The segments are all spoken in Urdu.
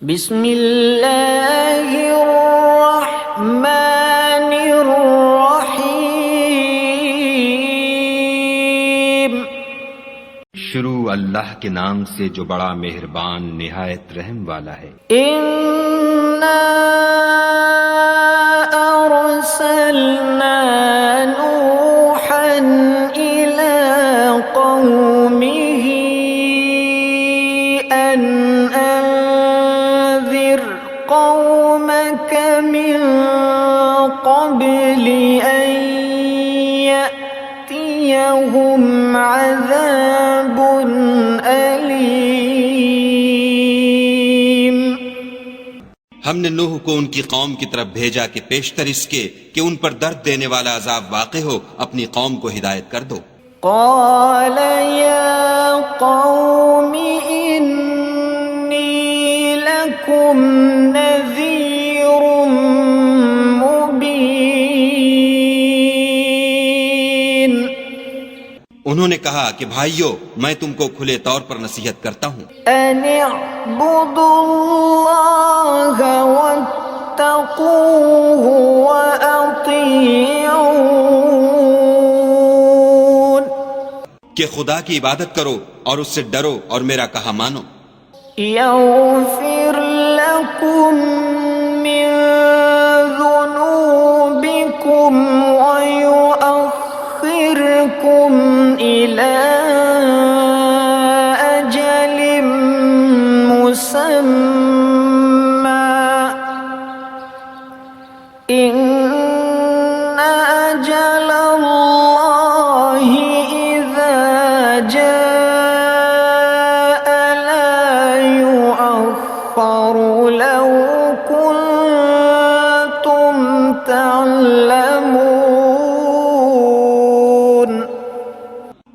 بسم اللہ الرحمن الرحیم۔ شروع اللہ کے نام سے جو بڑا مہربان نہایت رحم والا ہے۔ اِنَّا أَرْسَلْنَا نُوحًا إِلَىٰ قَوْمِهِ أَنْ أَنذِرْ قَوْمَكَ مِنْ قَبْلِ أَنْ يَأْتِيَهُمْ عَذَابٌ أَلِيمٌ۔ ہم نے نوح کو ان کی قوم کی طرف بھیجا کہ پیشتر اس کے کہ ان پر درد دینے والا عذاب واقع ہو اپنی قوم کو ہدایت کر دو۔ قال يا قوم إني لكم نذير مبين۔ انہوں نے کہا کہ بھائیو میں تم کو کھلے طور پر نصیحت کرتا ہوں، أن اعبدوا الله واتقوه وأطيعون۔ کہ خدا کی عبادت کرو اور اس سے ڈرو اور میرا کہا مانو، يغفر لكم من ذنوبكم ويؤخركم إلى أجل مسمى إن أجل الله إذا جاء لا يؤخر لو كنتم تعلمون۔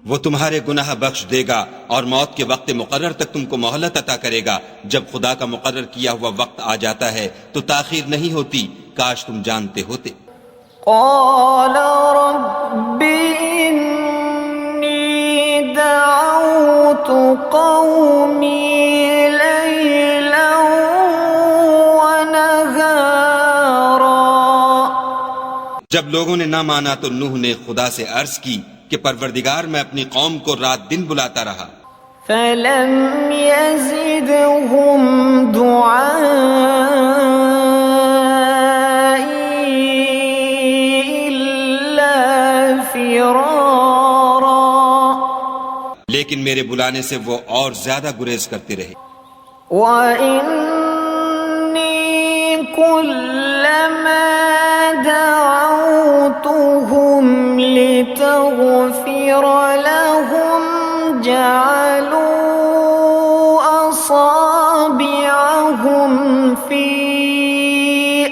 وہ تمہارے گناہ بخش دے گا اور موت کے وقت مقرر تک تم کو مہلت عطا کرے گا۔ جب خدا کا مقرر کیا ہوا وقت آ جاتا ہے تو تاخیر نہیں ہوتی، کاش تم جانتے ہوتے۔ قال رب إني دعوت قومي ليلا ونهارا۔ جب لوگوں نے نہ مانا تو نوح نے خدا سے عرض کی کہ پروردگار میں اپنی قوم کو رات دن بلاتا رہا، فلم يزدهم دعائي إلا فرارا۔ لیکن میرے بلانے سے وہ اور زیادہ گریز کرتے رہے۔ وَإِنِّي كُلَّمَا دعوتهم لتغفر لهم جعلوا أصابعهم في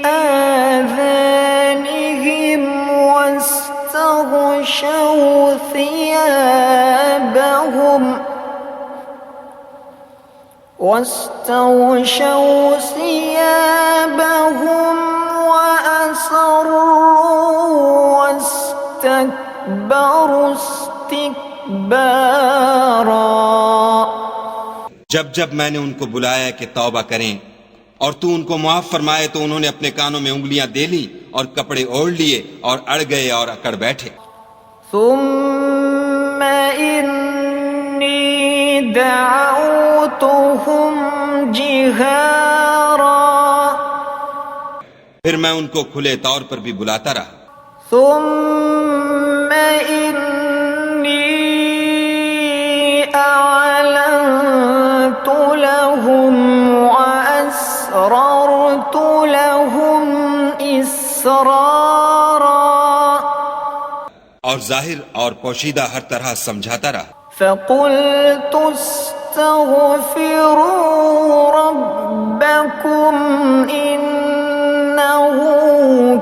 آذانهم واستغشوا ثيابهم وأصروا واستكبروا استكبارا۔ جب جب میں نے ان کو بلایا کہ توبہ کریں اور تو ان کو معاف فرمائے تو انہوں نے اپنے کانوں میں انگلیاں دے لی اور کپڑے اوڑھ لیے اور اڑ گئے اور اکڑ بیٹھے۔ ثم إني دعوتهم جهارا۔ پھر میں ان کو کھلے طور پر بھی بلاتا رہا۔ ثم إني أعلنت لهم وأسررت لهم إسرارا۔ اور ظاہر اور پوشیدہ ہر طرح سمجھاتا رہا۔ فقلت استغفروا ربكم إنه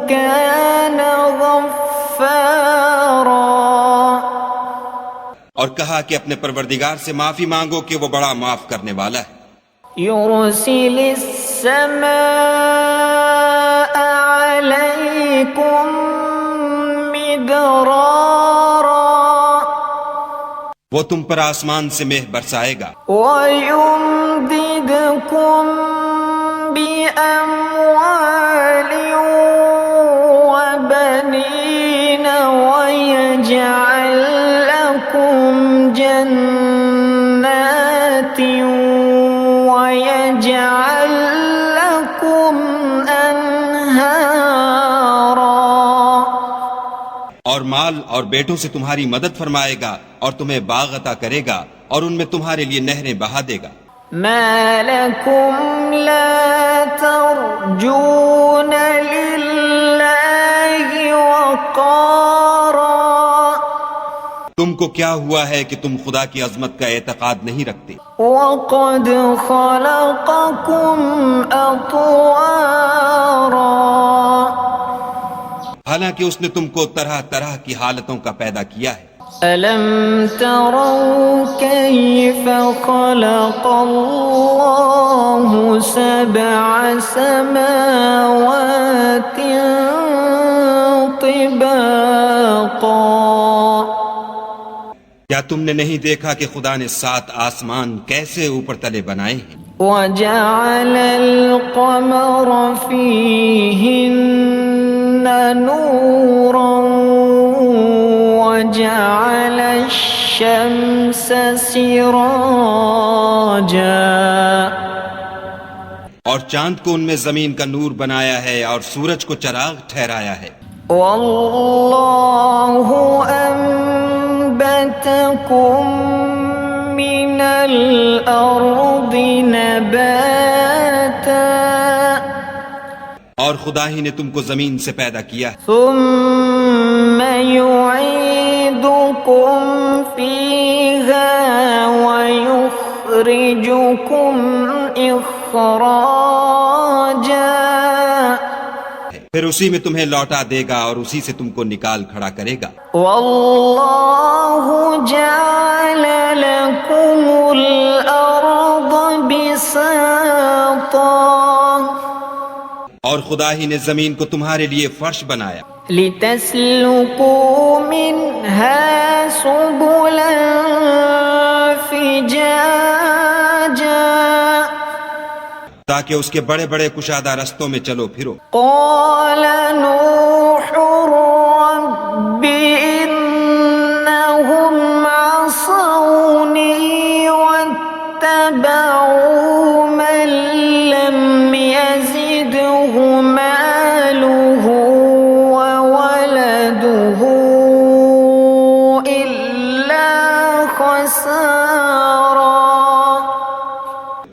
كان غفارا۔ اور کہا کہ اپنے پروردگار سے معافی مانگو کہ وہ بڑا معاف کرنے والا ہے۔ يرسل السماء عليكم مدرارا۔ وہ تم پر آسمان سے مہ برسائے گا، وَيُمْدِدْكُمْ بأموال وبنين ويجعل لكم جنات ويجعل لكم أنهارا. اور مال اور بیٹوں سے تمہاری مدد فرمائے گا اور تمہیں باغ عطا کرے گا اور ان میں تمہارے لیے نہریں بہا دے گا. ما لكم لا ترجون لله وقارا. تم کو کیا ہوا ہے کہ تم خدا کی عظمت کا اعتقاد نہیں رکھتے؟ وقد خلقكم أطوارا. حالانکہ اس نے تم کو طرح طرح کی حالتوں کا پیدا کیا ہے. ألم تروا كيف خلق الله 7 سماوات طباقا. کیا تم نے نہیں دیکھا کہ خدا نے 7 آسمان کیسے اوپر تلے بنائے ہیں؟ وجعل القمر فيهن نورا وجعل الشمس سراجا. اور چاند کو ان میں زمین کا نور بنایا ہے اور سورج کو چراغ ٹھہرایا ہے. والله أنبتكم من الأرض نباتا. اور خدا ہی نے تم کو زمین سے پیدا کیا ہے. ثم يعيدكم فيها ويخرجكم إخراجا. پھر اسی میں تمہیں لوٹا دے گا اور اسی سے تم کو نکال کھڑا کرے گا. والله جعل لكم الأرض بساطا. اور خدا ہی نے زمین کو تمہارے لیے فرش بنایا. لتسلكوا منها سبلا فجاجا. تاکہ اس کے بڑے بڑے کشادہ رستوں میں چلو پھرو. قال نوح رب إنهم عصوني واتبعوا من لم يزده ماله وولده إلا خسارا.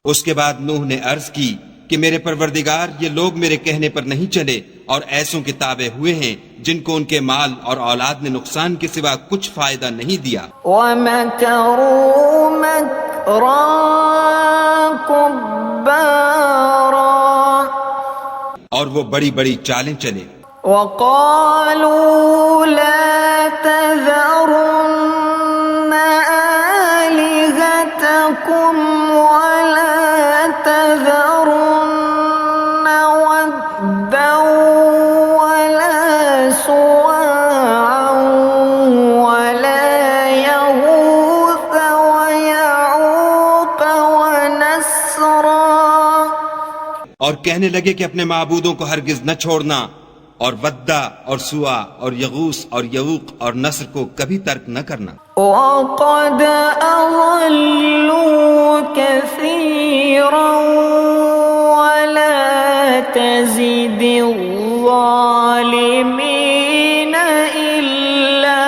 اس کے بعد نوح نے عرض کی کہ میرے پروردگار یہ لوگ میرے کہنے پر نہیں چلے اور ایسوں کے تابع ہوئے ہیں جن کو ان کے مال اور اولاد نے نقصان کے سوا کچھ فائدہ نہیں دیا. وَمَكَرُوا مَكْرًا كُبَّارًا. اور وہ بڑی بڑی چالیں چلے. وَقَالُوا لَا تَذَرُنَّ آلِهَتَكُمْ وَلَا تَذَرُنَّ وَدًّا وَلَا سُوَاعًا وَلَا يَغُوثَ وَيَعُوقَ وَنَسْرًا. اور کہنے لگے کہ اپنے معبودوں کو ہرگز نہ چھوڑنا اور ودّا اور سوا اور یغوث اور یعوق اور نصر کو کبھی ترک نہ کرنا. وَقَدْ أَضَلُّوا كَثِيرًا وَلَا تَزِدِ الظَّالِمِينَ إِلَّا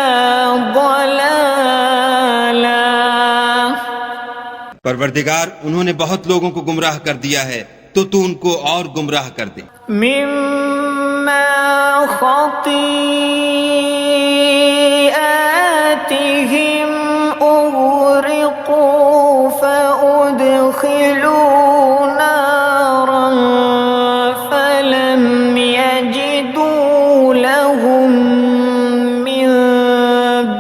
ضَلَالًا. پروردگار انہوں نے بہت لوگوں کو گمراہ کر دیا ہے تو ان کو اور گمراہ کر دے. مِمَّا خَطِيئَاتِهِمْ أُغْرِقُوا فَأُدْخِلُوا نَارًا فَلَمْ يَجِدُوا لَهُم مِّن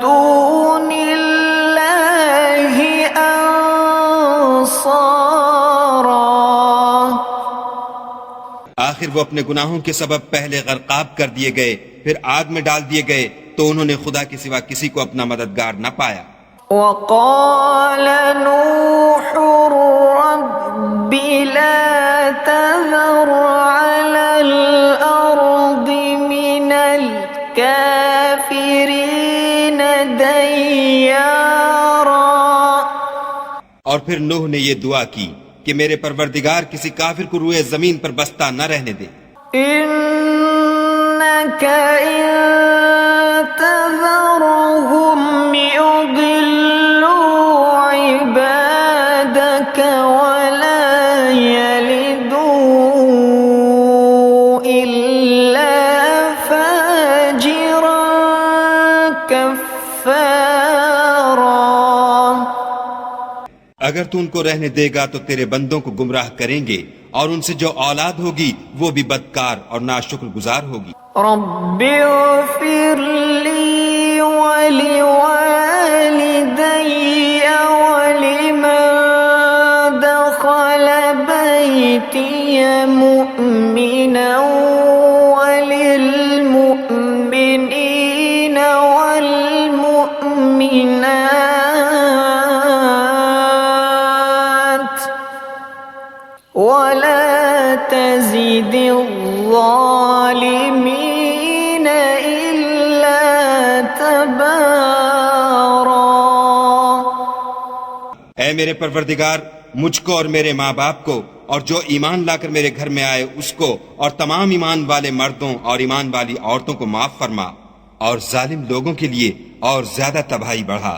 دُونِ اللَّهِ أَنصَارًا. آخر وہ اپنے گناہوں کے سبب پہلے غرقاب کر دیے گئے پھر آگ میں ڈال دیے گئے تو انہوں نے خدا کے سوا کسی کو اپنا مددگار نہ پایا. وقال نوح رب لا تذر پھر نوح نے یہ دعا کی کہ میرے پروردگار کسی کافر کو روئے زمین پر بستہ نہ رہنے دے. إنك إن تذرهم يضلوا عبادك ولا يلدوا إلا فاجرا كفارا. اگر تو ان کو رہنے دے گا تو تیرے بندوں کو گمراہ کریں گے اور ان سے جو اولاد ہوگی وہ بھی بدکار اور ناشکر گزار ہوگی. رب اغفر لي ولوالدي ولمن دخل بيتي مؤمنا وللمؤمنين والمؤمنات ولا تزد الظالمين إلا تبارا. اے میرے پروردگار مجھ کو اور میرے ماں باپ کو اور جو ایمان لا کر میرے گھر میں آئے اس کو اور تمام ایمان والے مردوں اور ایمان والی عورتوں کو معاف فرما اور ظالم لوگوں کے لیے اور زیادہ تباہی بڑھا.